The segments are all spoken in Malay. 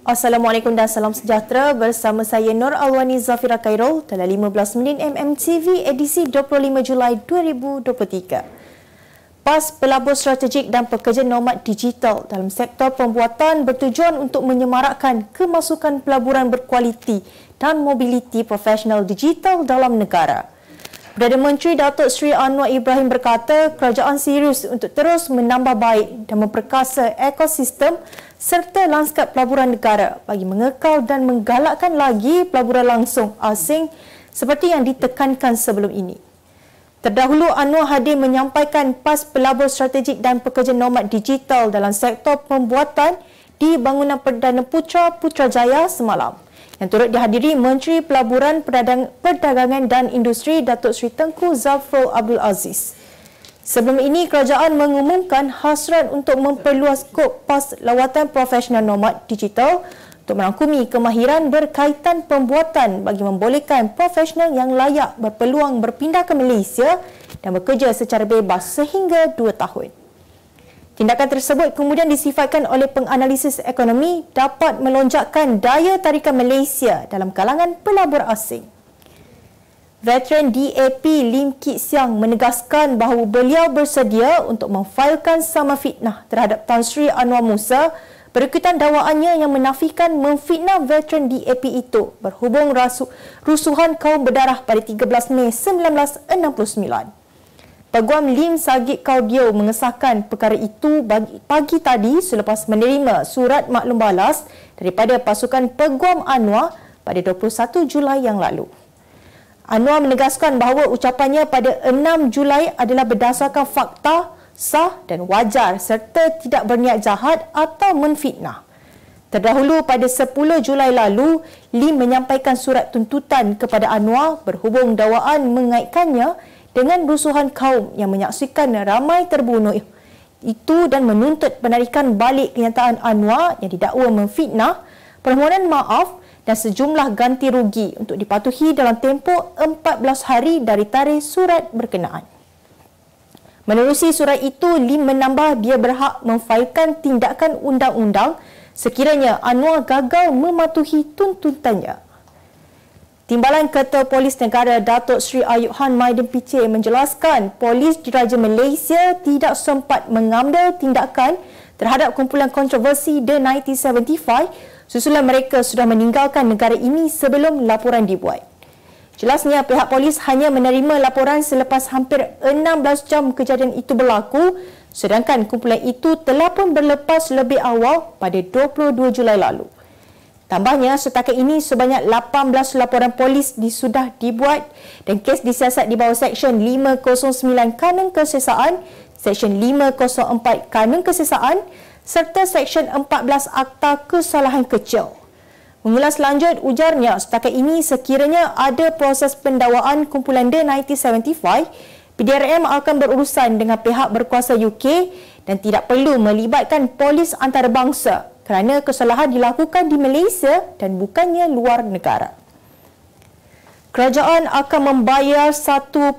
Assalamualaikum dan salam sejahtera. Bersama saya Nur Alwani Zafira Khairul dalam 15 minit MMTV edisi 25 Julai 2023. PAS pelabur strategik dan pekerja nomad digital dalam sektor pembuatan bertujuan untuk menyemarakkan kemasukan pelaburan berkualiti dan mobiliti profesional digital dalam negara. Perdana Menteri Datuk Seri Anwar Ibrahim berkata kerajaan serius untuk terus menambah baik dan memperkasa ekosistem serta lanskap pelaburan negara bagi mengekal dan menggalakkan lagi pelaburan langsung asing seperti yang ditekankan sebelum ini. Terdahulu, Anwar hadir menyampaikan PAS pelabur strategik dan pekerja nomad digital dalam sektor pembuatan di bangunan Perdana Putra Putrajaya semalam, yang turut dihadiri Menteri Pelaburan, Perdagangan dan Industri Datuk Seri Tengku Zafrul Abdul Aziz. Sebelum ini, kerajaan mengumumkan hasrat untuk memperluas skop PAS lawatan profesional nomad digital untuk merangkumi kemahiran berkaitan pembuatan bagi membolehkan profesional yang layak berpeluang berpindah ke Malaysia dan bekerja secara bebas sehingga 2 tahun. Tindakan tersebut kemudian disifatkan oleh penganalisis ekonomi dapat melonjakkan daya tarikan Malaysia dalam kalangan pelabur asing. Veteran DAP Lim Kit Siang menegaskan bahawa beliau bersedia untuk memfailkan sama fitnah terhadap Tan Sri Anwar Musa berikutan dakwaannya yang menafikan memfitnah veteran DAP itu berhubung rusuhan kaum berdarah pada 13 Mei 1969. Peguam Lim Sagit Kaudio mengesahkan perkara itu pagi tadi selepas menerima surat maklum balas daripada pasukan Peguam Anwar pada 21 Julai yang lalu. Anwar menegaskan bahawa ucapannya pada 6 Julai adalah berdasarkan fakta, sah dan wajar serta tidak berniat jahat atau menfitnah. Terdahulu pada 10 Julai lalu, Lim menyampaikan surat tuntutan kepada Anwar berhubung dakwaan mengaitkannya dengan rusuhan kaum yang menyaksikan ramai terbunuh itu dan menuntut penarikan balik kenyataan Anwar yang didakwa memfitnah, permohonan maaf dan sejumlah ganti rugi untuk dipatuhi dalam tempoh 14 hari dari tarikh surat berkenaan. Menerusi surat itu, Lim menambah dia berhak memfailkan tindakan undang-undang sekiranya Anwar gagal mematuhi tuntutannya. Timbalan Ketua Polis Negara Datuk Seri Ayub Han Maiden Piche menjelaskan Polis Diraja Malaysia tidak sempat mengambil tindakan terhadap kumpulan kontroversi The 1975 susulan mereka sudah meninggalkan negara ini sebelum laporan dibuat. Jelasnya pihak polis hanya menerima laporan selepas hampir 16 jam kejadian itu berlaku, sedangkan kumpulan itu telah pun berlepas lebih awal pada 22 Julai lalu. Tambahnya, setakat ini sebanyak 18 laporan polis sudah dibuat dan kes disiasat di bawah Seksyen 509 Kanun Kesesaan, Seksyen 504 Kanun Kesesaan serta Seksyen 14 Akta Kesalahan Kecil. Mengulas lanjut, ujarnya setakat ini sekiranya ada proses pendakwaan kumpulan The 1975, PDRM akan berurusan dengan pihak berkuasa UK dan tidak perlu melibatkan polis antarabangsa kerana kesalahan dilakukan di Malaysia dan bukannya luar negara. Kerajaan akan membayar 1.2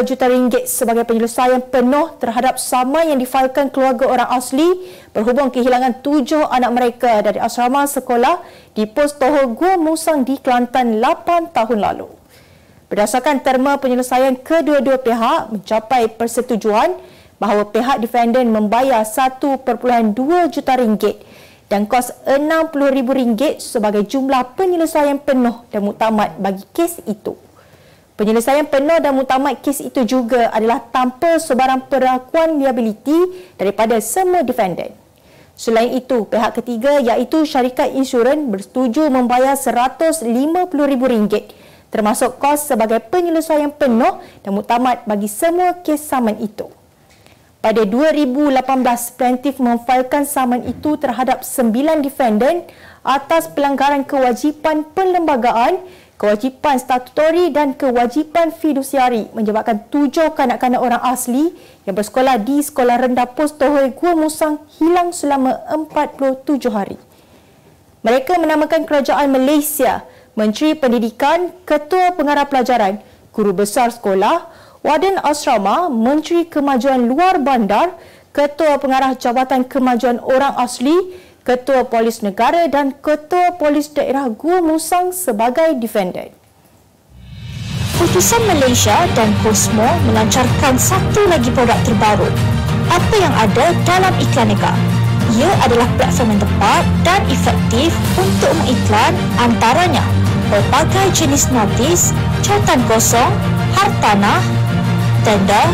juta ringgit sebagai penyelesaian penuh terhadap saman yang difailkan keluarga orang asli berhubung kehilangan 7 anak mereka dari asrama sekolah di pos Tohor Gua Musang di Kelantan 8 tahun lalu. Berdasarkan terma penyelesaian kedua-dua pihak mencapai persetujuan bahawa pihak defendant membayar 1.2 juta ringgit dan kos RM60,000 sebagai jumlah penyelesaian penuh dan muktamad bagi kes itu. Penyelesaian penuh dan muktamad kes itu juga adalah tanpa sebarang perakuan liability daripada semua defendant. Selain itu, pihak ketiga iaitu syarikat insurans bersetuju membayar RM150,000 termasuk kos sebagai penyelesaian penuh dan muktamad bagi semua kes saman itu. Pada 2018, plaintiff memfailkan saman itu terhadap 9 defendant atas pelanggaran kewajipan perlembagaan, kewajipan statutori dan kewajipan fidusiari menyebabkan 7 kanak-kanak orang asli yang bersekolah di Sekolah Rendah Pos Tohor Gua Musang hilang selama 47 hari. Mereka menamakan Kerajaan Malaysia, Menteri Pendidikan, Ketua Pengarah Pelajaran, Guru Besar Sekolah, Warden Asrama, Menteri Kemajuan Luar Bandar, Ketua Pengarah Jabatan Kemajuan Orang Asli, Ketua Polis Negara dan Ketua Polis Daerah Gua Musang sebagai defendant. Utusan Malaysia dan Cosmo melancarkan satu lagi produk terbaru. Apa yang ada dalam Iklanega? Ia adalah platform yang tepat dan efektif untuk mengiklan antaranya berbagai jenis notis, cautan kosong, hartanah, tender,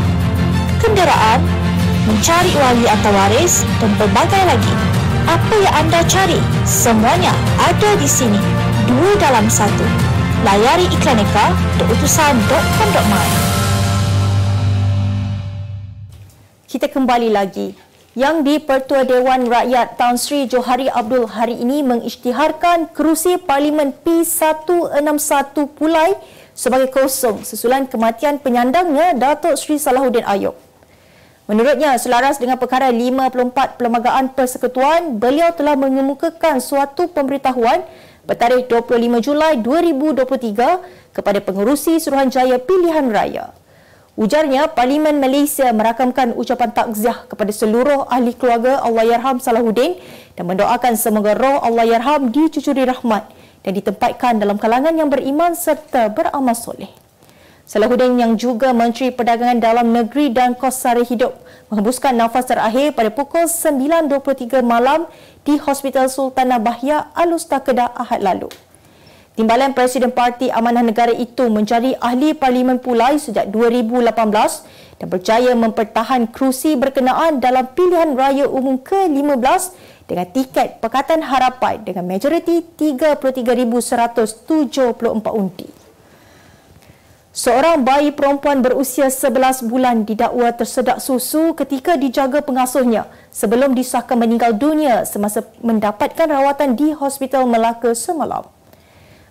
kenderaan, mencari wali atau waris dan berbagai lagi. Apa yang anda cari? Semuanya ada di sini. 2 dalam 1. Layari iklaneka.utusan.com.my. Kita kembali lagi. Yang di-Pertua Dewan Rakyat Tan Sri Johari Abdul hari ini mengisytiharkan kerusi Parlimen P161 Pulai sebagai kosong susulan kematian penyandangnya Datuk Sri Salahuddin Ayub. Menurutnya, selaras dengan perkara 54 Perlembagaan Persekutuan, beliau telah mengemukakan suatu pemberitahuan bertarikh 25 Julai 2023 kepada pengerusi Suruhanjaya Pilihan Raya. Ujarnya, Parlimen Malaysia merakamkan ucapan takziah kepada seluruh ahli keluarga Allahyarham Salahuddin dan mendoakan semoga roh Allahyarham dicucuri rahmat dan ditempatkan dalam kalangan yang beriman serta beramal soleh. Salahuddin yang juga Menteri Perdagangan Dalam Negeri dan Kos Sara Hidup menghembuskan nafas terakhir pada pukul 9.23 malam di Hospital Sultanah Bahya, Alustar Kedah Ahad lalu. Timbalan Presiden Parti Amanah Negara itu mencari ahli Parlimen Pulai sejak 2018 dan berjaya mempertahan kerusi berkenaan dalam pilihan raya umum ke-15 dengan tiket Pakatan Harapan dengan majoriti 33,174 undi. Seorang bayi perempuan berusia 11 bulan didakwa tersedak susu ketika dijaga pengasuhnya sebelum disahkan meninggal dunia semasa mendapatkan rawatan di Hospital Melaka semalam.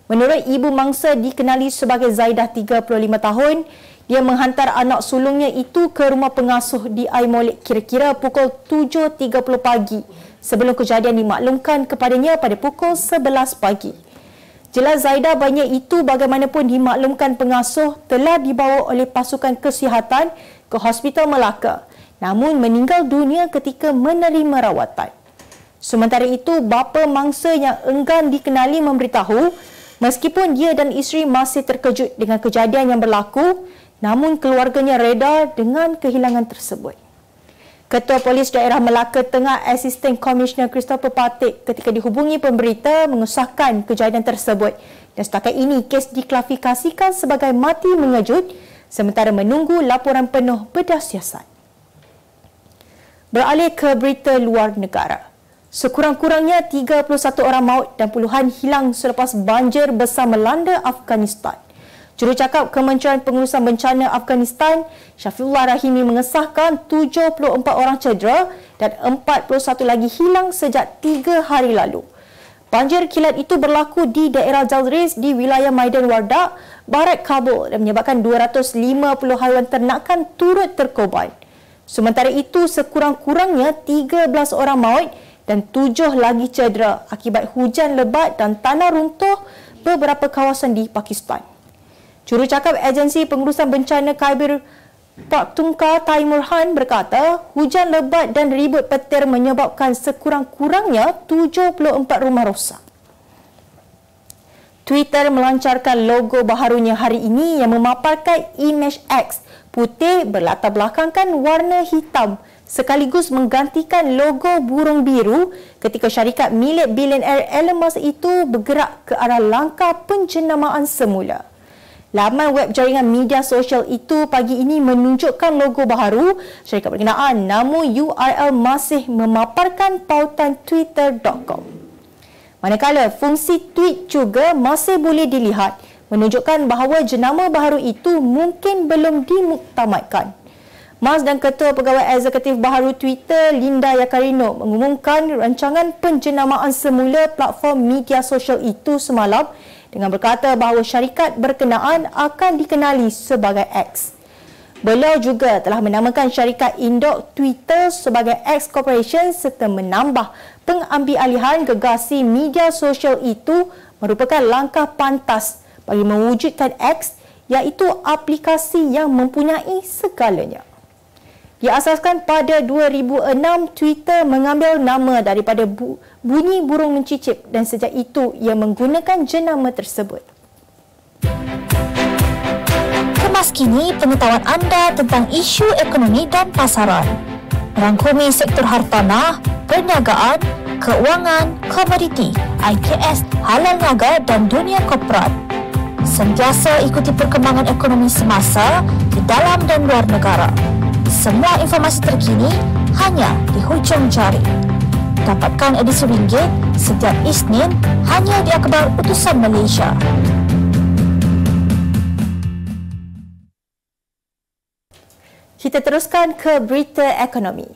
Menurut ibu mangsa dikenali sebagai Zaidah 35 tahun, dia menghantar anak sulungnya itu ke rumah pengasuh di Aimolik kira-kira pukul 7.30 pagi sebelum kejadian dimaklumkan kepadanya pada pukul 11 pagi. Jelas Zaidah bayinya itu bagaimanapun dimaklumkan pengasuh telah dibawa oleh pasukan kesihatan ke Hospital Melaka, namun meninggal dunia ketika menerima rawatan. Sementara itu, bapa mangsa yang enggan dikenali memberitahu meskipun dia dan isteri masih terkejut dengan kejadian yang berlaku, namun keluarganya reda dengan kehilangan tersebut. Ketua Polis Daerah Melaka Tengah Asisten Komisioner Christopher Patik ketika dihubungi pemberita mengesahkan kejadian tersebut dan setakat ini kes diklasifikasikan sebagai mati mengejut sementara menunggu laporan penuh bedah siasat. Beralih ke berita luar negara. Sekurang-kurangnya 31 orang maut dan puluhan hilang selepas banjir besar melanda Afghanistan. Jurucakap Kementerian Pengurusan Bencana Afghanistan, Syafiullah Rahimi mengesahkan 74 orang cedera dan 41 lagi hilang sejak 3 hari lalu. Banjir kilat itu berlaku di daerah Jalriz di wilayah Maidan Wardak, barat Kabul dan menyebabkan 250 haiwan ternakan turut terkorban. Sementara itu, sekurang-kurangnya 13 orang maut dan 7 lagi cedera akibat hujan lebat dan tanah runtuh beberapa kawasan di Pakistan. Jurucakap Agensi Pengurusan Bencana Khyber Pakhtunkhwa Taimur Khan berkata, hujan lebat dan ribut petir menyebabkan sekurang-kurangnya 74 rumah rosak. Twitter melancarkan logo baharunya hari ini yang memaparkan imej X putih berlatar belakangkan warna hitam sekaligus menggantikan logo burung biru ketika syarikat milik bilioner Elon Musk itu bergerak ke arah langkah penjenamaan semula. Laman web jaringan media sosial itu pagi ini menunjukkan logo baharu syarikat berkenaan, namun URL masih memaparkan pautan twitter.com. Manakala fungsi tweet juga masih boleh dilihat, menunjukkan bahawa jenama baharu itu mungkin belum dimuktamadkan. Musk dan Ketua Pegawai Eksekutif Baharu Twitter, Linda Yaccarino, mengumumkan rancangan penjenamaan semula platform media sosial itu semalam dengan berkata bahawa syarikat berkenaan akan dikenali sebagai X. Beliau juga telah menamakan syarikat induk Twitter sebagai X Corporation serta menambah pengambilalihan gegasi media sosial itu merupakan langkah pantas bagi mewujudkan X, iaitu aplikasi yang mempunyai segalanya. Diasaskan pada 2006, Twitter mengambil nama daripada bunyi burung mencicip dan sejak itu ia menggunakan jenama tersebut. Kemas kini pengetahuan anda tentang isu ekonomi dan pasaran. Merangkumi sektor hartanah, perniagaan, keuangan, komoditi, IKS, halal niaga dan dunia korporat. Sentiasa ikuti perkembangan ekonomi semasa di dalam dan luar negara. Semua informasi terkini hanya di hujung jari. Dapatkan edisi ringgit setiap Isnin hanya di Akhbar Utusan Malaysia. Kita teruskan ke berita ekonomi.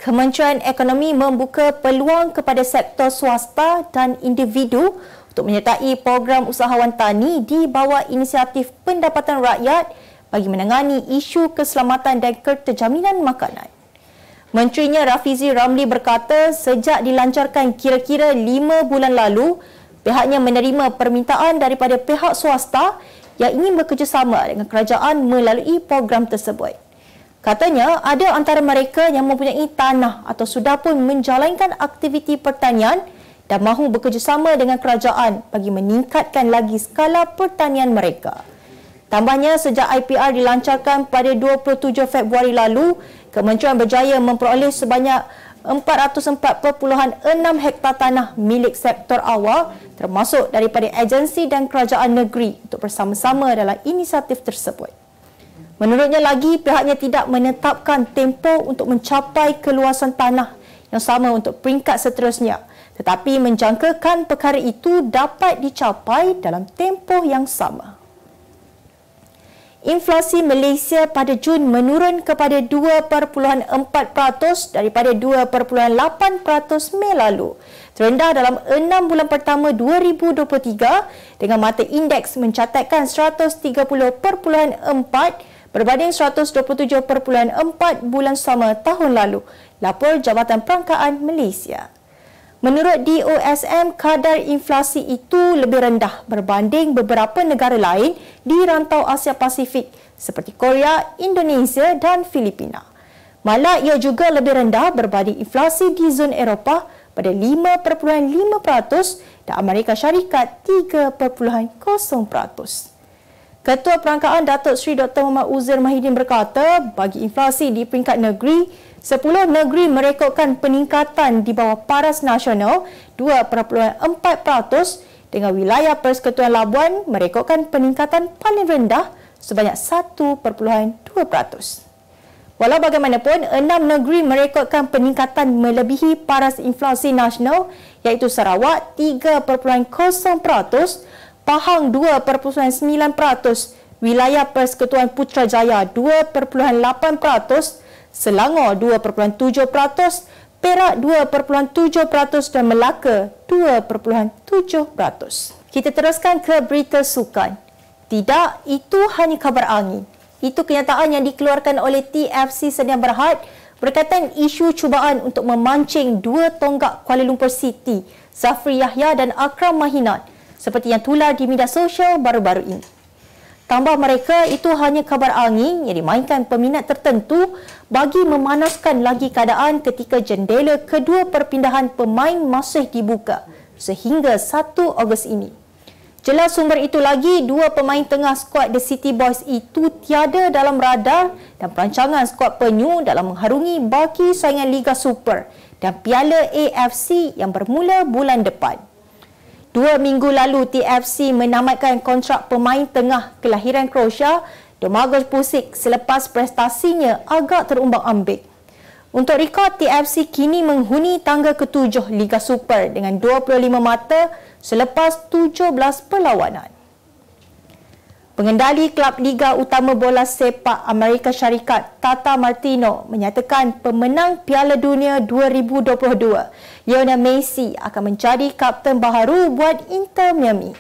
Kementerian Ekonomi membuka peluang kepada sektor swasta dan individu untuk menyertai program usahawan tani di bawah inisiatif pendapatan rakyat bagi menangani isu keselamatan dan keterjaminan makanan. Menterinya Rafizi Ramli berkata sejak dilancarkan kira-kira 5 bulan lalu, pihaknya menerima permintaan daripada pihak swasta yang ingin bekerjasama dengan kerajaan melalui program tersebut. Katanya, ada antara mereka yang mempunyai tanah atau sudah pun menjalankan aktiviti pertanian dan mahu bekerjasama dengan kerajaan bagi meningkatkan lagi skala pertanian mereka. Tambahnya, sejak IPR dilancarkan pada 27 Februari lalu, Kementerian berjaya memperoleh sebanyak 404.6 hektar tanah milik sektor awal termasuk daripada agensi dan kerajaan negeri untuk bersama-sama dalam inisiatif tersebut. Menurutnya lagi, pihaknya tidak menetapkan tempoh untuk mencapai keluasan tanah yang sama untuk peringkat seterusnya, tetapi menjangkakan perkara itu dapat dicapai dalam tempoh yang sama. Inflasi Malaysia pada Jun menurun kepada 2.4% daripada 2.8% Mei lalu, terendah dalam 6 bulan pertama 2023 dengan mata indeks mencatatkan 130.4 berbanding 127.4 bulan sama tahun lalu, lapor Jabatan Perangkaan Malaysia. Menurut DOSM, kadar inflasi itu lebih rendah berbanding beberapa negara lain di rantau Asia Pasifik seperti Korea, Indonesia dan Filipina. Malah ia juga lebih rendah berbanding inflasi di zon Eropah pada 5.5% dan Amerika Syarikat 3.0%. Ketua Perangkaan Datuk Seri Dr. Muhammad Uzair Mahidin berkata, bagi inflasi di peringkat negeri, 10 negeri merekodkan peningkatan di bawah paras nasional 2.4% dengan wilayah Persekutuan Labuan merekodkan peningkatan paling rendah sebanyak 1.2%. Walau bagaimanapun, 6 negeri merekodkan peningkatan melebihi paras inflasi nasional iaitu Sarawak 3.0%, Pahang 2.9%, wilayah Persekutuan Putrajaya 2.8%, Selangor 2.7%, Perak 2.7% dan Melaka 2.7%. Kita teruskan ke berita sukan. Tidak, itu hanya kabar angin. Itu kenyataan yang dikeluarkan oleh TFC Sdn Bhd berkaitan isu cubaan untuk memancing dua tonggak Kuala Lumpur City, Zafri Yahya dan Akram Mahinat, seperti yang tular di media sosial baru-baru ini. Tambah mereka, itu hanya kabar angin yang dimainkan peminat tertentu bagi memanaskan lagi keadaan ketika jendela kedua perpindahan pemain masih dibuka sehingga 1 Ogos ini. Jelas sumber itu lagi, dua pemain tengah skuad The City Boys itu tiada dalam radar dan perancangan skuad penyu dalam mengharungi baki saingan Liga Super dan Piala AFC yang bermula bulan depan. 2 minggu lalu, TFC menamatkan kontrak pemain tengah kelahiran Croatia, Domagoj Pusic, selepas prestasinya agak terumbang-ambing. Untuk rekod, TFC kini menghuni tangga ke-7 Liga Super dengan 25 mata selepas 17 perlawanan. Pengendali klub Liga Utama Bola Sepak Amerika Syarikat, Tata Martino, menyatakan pemenang Piala Dunia 2022, Lionel Messi, akan menjadi kapten baharu buat Inter Miami.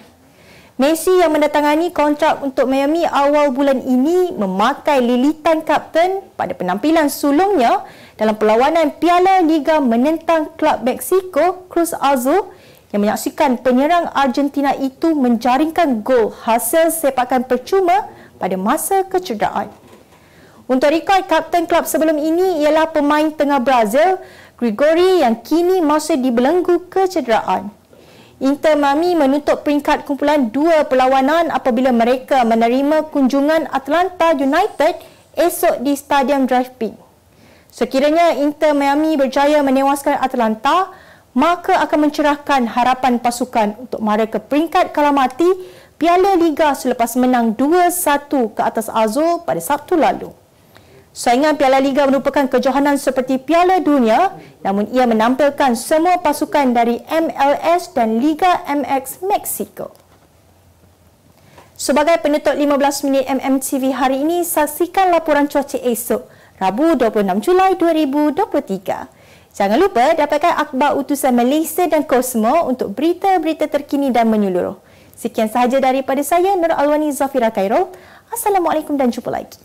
Messi yang mendatangani kontrak untuk Miami awal bulan ini memakai lilitan kapten pada penampilan sulungnya dalam perlawanan Piala Liga menentang klub Mexico Cruz Azul yang menyaksikan penyerang Argentina itu menjaringkan gol hasil sepakan percuma pada masa kecederaan. Untuk rekod kapten klub sebelum ini ialah pemain tengah Brazil, Gregory yang kini masih dibelenggu kecederaan. Inter Miami menutup peringkat kumpulan 2 perlawanan apabila mereka menerima kunjungan Atlanta United esok di Stadium Drive-In. Sekiranya Inter Miami berjaya menewaskan Atlanta, maka akan mencerahkan harapan pasukan untuk mara ke peringkat kalah mati Piala Liga selepas menang 2-1 ke atas Azul pada Sabtu lalu. Saingan Piala Liga merupakan kejohanan seperti Piala Dunia, namun ia menampilkan semua pasukan dari MLS dan Liga MX Mexico. Sebagai penutup 15 minit MMTV hari ini, saksikan laporan cuaca esok, Rabu 26 Julai 2023. Jangan lupa dapatkan akhbar utusan Malaysia dan Kosmo untuk berita-berita terkini dan menyeluruh. Sekian sahaja daripada saya, Nur Alwani Zafira Khairul. Assalamualaikum dan jumpa lagi.